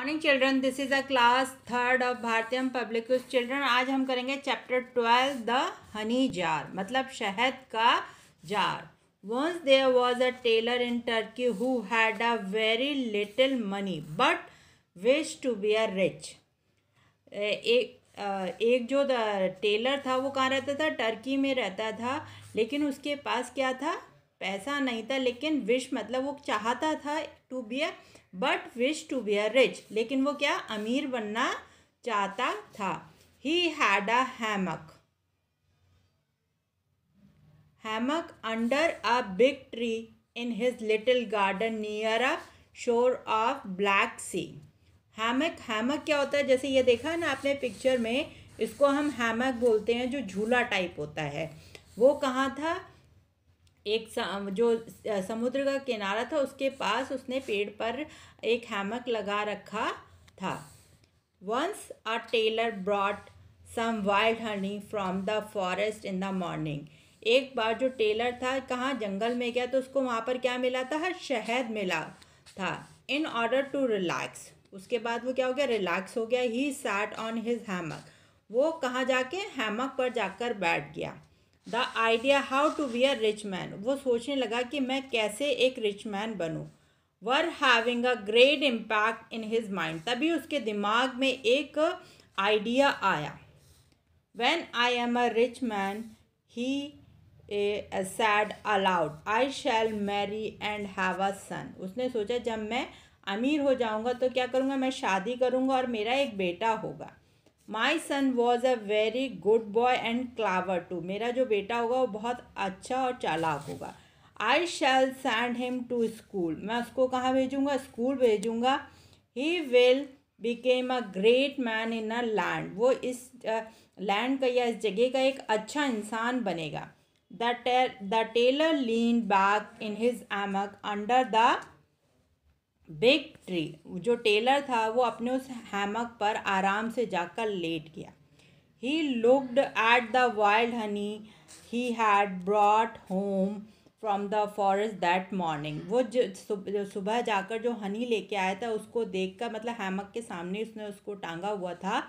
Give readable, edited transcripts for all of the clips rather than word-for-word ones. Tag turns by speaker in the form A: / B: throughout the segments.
A: Morning children, this is a class third of Bharatiyam public school children. आज हम करेंगे chapter 12 the honey jar, मतलब शहद का jar. Once there was a tailor in Turkey who had a very little money but wish to be a rich. एक जो tailor था वो कहाँ रहता था? टर्की में रहता था। लेकिन उसके पास क्या था? पैसा नहीं था, लेकिन विश मतलब वो चाहता था to be a but wish to be a rich, लेकिन वो क्या अमीर बनना चाहता था। He had a hammock under a big tree in his little garden near a shore of black sea. Hammock hammock क्या होता है? जैसे ये देखा है ना आपने पिक्चर में, इसको हम हैमक बोलते हैं, जो झूला टाइप होता है। वो कहाँ था? एक जो समुद्र का किनारा था उसके पास उसने पेड़ पर एक हैमक लगा रखा था। Once a tailor brought some wild honey from the forest in the morning. एक बार जो टेलर था कहाँ जंगल में गया तो उसको वहाँ पर क्या मिला था? शहद मिला था। इन ऑर्डर टू रिलैक्स, उसके बाद वो क्या हो गया? रिलैक्स हो गया। He sat on his hammock, वो कहाँ जाके हैमक पर जाकर बैठ गया। The idea how to be a rich man, वो सोचने लगा कि मैं कैसे एक रिच मैन बनूं। Were having a great impact in his mind, तभी उसके दिमाग में एक आइडिया आया। When I am a rich man he said aloud I shall marry and have a son. उसने सोचा जब मैं अमीर हो जाऊंगा तो क्या करूँगा? मैं शादी करूँगा और मेरा एक बेटा होगा। My son was a very good boy and clever too, मेरा जो बेटा होगा वो बहुत अच्छा और चालाक होगा। आई shall send him to school, मैं उसको कहाँ भेजूँगा? स्कूल भेजूँगा। He will became a great man in a land, वो इस लैंड का या इस जगह का एक अच्छा इंसान बनेगा। The tailor lean back in his hammock under the big tree, जो टेलर था वो अपने उस हैमक पर आराम से जाकर लेट गया। He looked at the wild Honey he had brought home from the forest that morning, वो जो सुबह जाकर जो हनी लेके आया था उसको देखकर, मतलब हैमक के सामने उसने उसको टांगा हुआ था,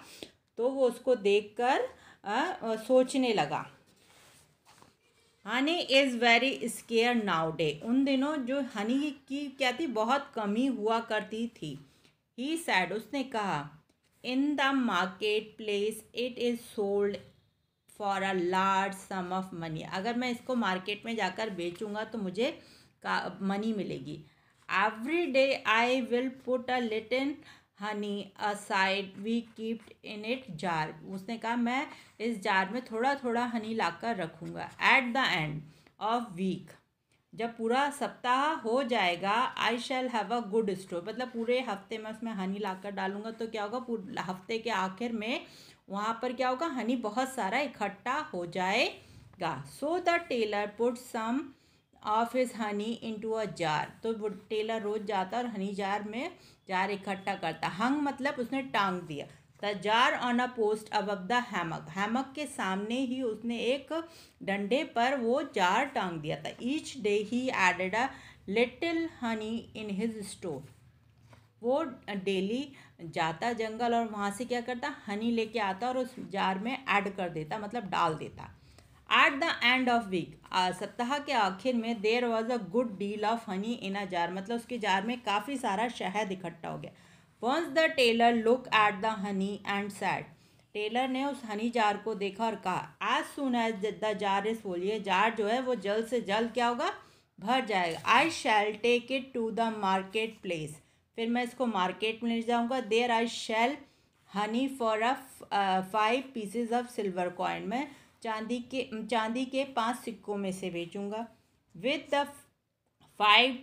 A: तो वो उसको देखकर सोचने लगा। Honey is very scare now day, उन दिनों जो हनी की क्या थी? बहुत कमी हुआ करती थी। ही सैड, उसने कहा, in the market place it is sold for a large some of money, अगर मैं इसको मार्केट में जाकर बेचूंगा तो मुझे मनी मिलेगी। Every day I will put a little honey aside we kept in it jar, उसने कहा मैं इस जार में थोड़ा थोड़ा हनी लाकर रखूँगा। At the end of week, जब पूरा सप्ताह हो जाएगा, I shall have a good store, मतलब पूरे हफ्ते में उसमें हनी लाकर डालूंगा तो क्या होगा? पूरे हफ्ते के आखिर में वहाँ पर क्या होगा? हनी बहुत सारा इकट्ठा हो जाएगा। So the tailor put some of his honey into a jar, तो वो टेलर रोज जाता और हनी जार इकट्ठा करता। हंग मतलब उसने टांग दिया। The jar on a post above the hammock, hammock के सामने ही उसने एक डंडे पर वो जार टांग दिया था। Each day he added a little honey in his store, वो डेली जाता जंगल और वहाँ से क्या करता? हनी लेके आता और उस जार में ऐड कर देता, मतलब डाल देता। At the end of week, सप्ताह के आखिर में, there was a good deal of honey in a jar, मतलब उसके जार में काफ़ी सारा शहद इकट्ठा हो गया। Once the tailor look at the honey and said, tailor ने उस हनी जार को देखा और कहा, as soon as the jar is full, ये जार जो है वो जल्द से जल्द क्या होगा? भर जाएगा। I shall take it to the market place, फिर मैं इसको मार्केट में ले जाऊँगा। There I shall honey for a 5 pieces of silver coin, मैं चांदी के 5 सिक्कों में से बेचूंगा। With the 5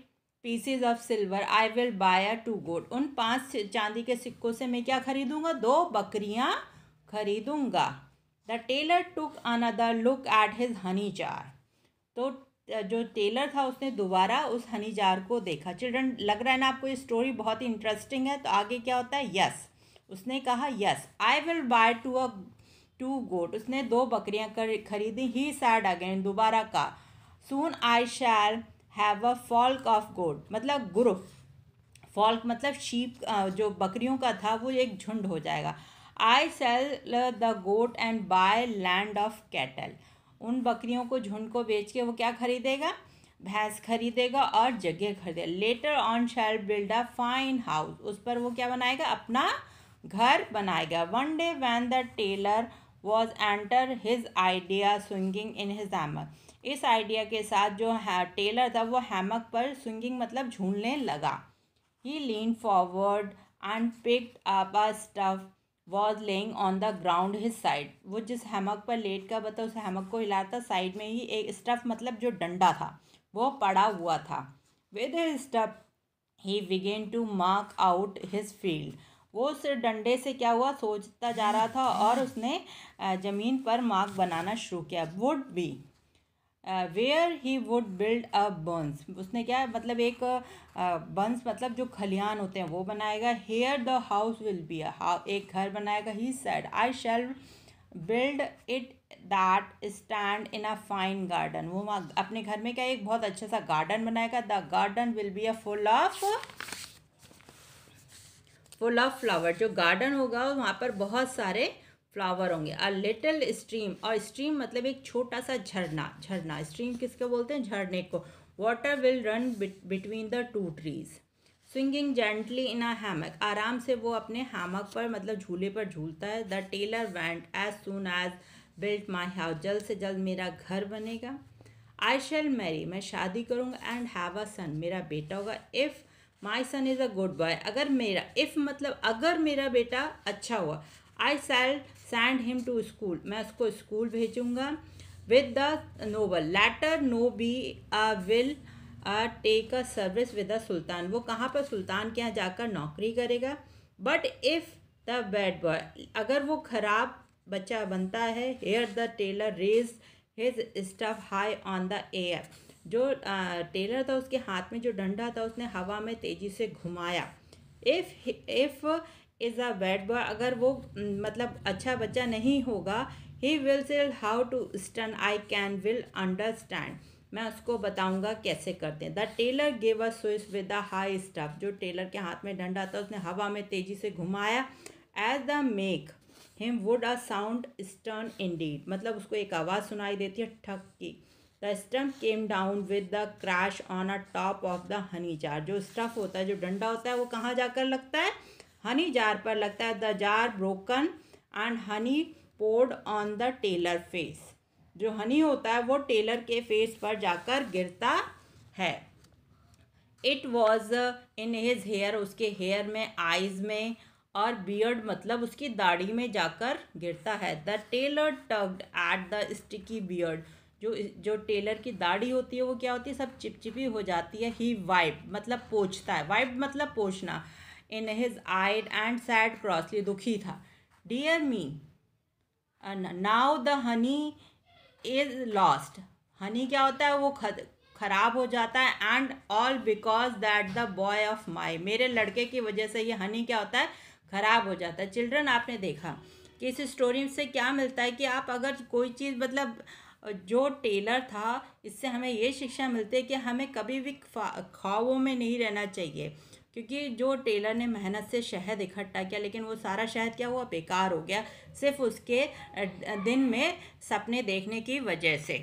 A: pieces of silver I will buy a 2 goat, उन 5 चांदी के सिक्कों से मैं क्या खरीदूंगा? 2 बकरियां खरीदूंगा। The tailor took another look at his honey jar, तो जो टेलर था उसने दोबारा उस हनी जार को देखा। चिल्ड्रन, लग रहा है ना आपको ये स्टोरी बहुत ही इंटरेस्टिंग है? तो आगे क्या होता है? यस, उसने कहा yes I will buy 2 goat, उसने 2 बकरियां खरीदी। ही सैड अगेन, दोबारा कहा, soon I shall have a flock of goat, मतलब ग्रुप, फॉल्क मतलब शीप, जो बकरियों का था वो एक झुंड हो जाएगा। I sell the goat and buy land of cattle. उन बकरियों को, झुंड को बेच के वो क्या खरीदेगा? भैंस खरीदेगा और जगह खरीदेगा। Later on shall build a fine house. उस पर वो क्या बनाएगा? अपना घर बनाएगा। One day when the tailor was enter his idea swinging in his hammock. इस आइडिया के साथ जो टेलर था वो हैमक पर स्विंगिंग मतलब झूलने लगा। He lean forward and picked up a stuff was laying on the ground his side. वो जिस हैमक पर लेट कर बता उस हैमक को हिलाता, साइड में ही एक स्टफ मतलब जो डंडा था वो पड़ा हुआ था। With his staff he began to mark out his field. वो उस डंडे से क्या हुआ? सोचता जा रहा था और उसने ज़मीन पर मार्क बनाना शुरू किया। Would be where he would build a buns. उसने क्या मतलब एक बंस मतलब जो खलिहान होते हैं वो बनाएगा। Here the house will be, एक घर बनाएगा। He said I shall build it that stand in a fine garden. वो अपने घर में क्या एक बहुत अच्छा सा गार्डन बनाएगा। The garden will be a full of flower. जो गार्डन होगा वहाँ पर बहुत सारे फ्लावर होंगे। अ लिटिल स्ट्रीम, और स्ट्रीम मतलब एक छोटा सा झरना। झरना स्ट्रीम किसको बोलते हैं? झरने को। Water will run between the two trees. Swinging gently in a hammock. आराम से वो अपने हैमक पर मतलब झूले पर झूलता है। The tailor went as soon as built my house. जल्द से जल्द मेरा घर बनेगा। आई शैल मैरी, मैं शादी करूँगा। एंड हैव अ सन, मेरा बेटा होगा। If my son is a good boy, अगर मेरा, इफ़ मतलब अगर मेरा बेटा अच्छा हुआ। I shall send him to school, मैं उसको स्कूल भेजूँगा। With the noble letter no be will take a service with the sultan. वो कहाँ पर? सुल्तान के यहाँ जाकर नौकरी करेगा। But if the bad boy, अगर वो खराब बच्चा बनता है। Here the tailor raise his staff high on the air. जो टेलर था उसके हाथ में जो डंडा था उसने हवा में तेजी से घुमाया। If is a bad boy, अगर वो मतलब अच्छा बच्चा नहीं होगा। He will say how to stun I can will understand, मैं उसको बताऊंगा कैसे करते हैं। The tailor gave a switch with the high staff. जो टेलर के हाथ में डंडा था उसने हवा में तेजी से घुमाया। As the make him would a sound stern indeed, मतलब उसको एक आवाज़ सुनाई देती है ठक की। The stump came down with the crash on a top of the honey jar. जो स्टफ होता है, जो डंडा होता है, वो कहाँ जाकर लगता है? हनी जार पर लगता है। The jar broken and honey poured on the tailor face. जो हनी होता है वो टेलर के फेस पर जाकर गिरता है। It was in his hair, उसके हेयर में, आइज में, और बियर्ड मतलब उसकी दाढ़ी में जाकर गिरता है। The tailor tugged at the sticky beard. जो टेलर की दाढ़ी होती है वो क्या होती है? सब चिपचिपी हो जाती है। ही वाइप मतलब पोंछता है। वाइप मतलब पोंछना। In his eyes and said crossly, दुखी था। Dear me now the honey is lost. Honey क्या होता है? वो खराब हो जाता है। And all because that the boy of my, मेरे लड़के की वजह से ये हनी क्या होता है? खराब हो जाता है। चिल्ड्रन, आपने देखा कि इस स्टोरी से क्या मिलता है कि आप अगर कोई चीज़ मतलब जो टेलर था, इससे हमें ये शिक्षा मिलती है कि हमें कभी भी ख्वाबों में नहीं रहना चाहिए। क्योंकि जो टेलर ने मेहनत से शहद इकट्ठा किया, लेकिन वो सारा शहद क्या हुआ? बेकार हो गया, सिर्फ उसके दिन में सपने देखने की वजह से।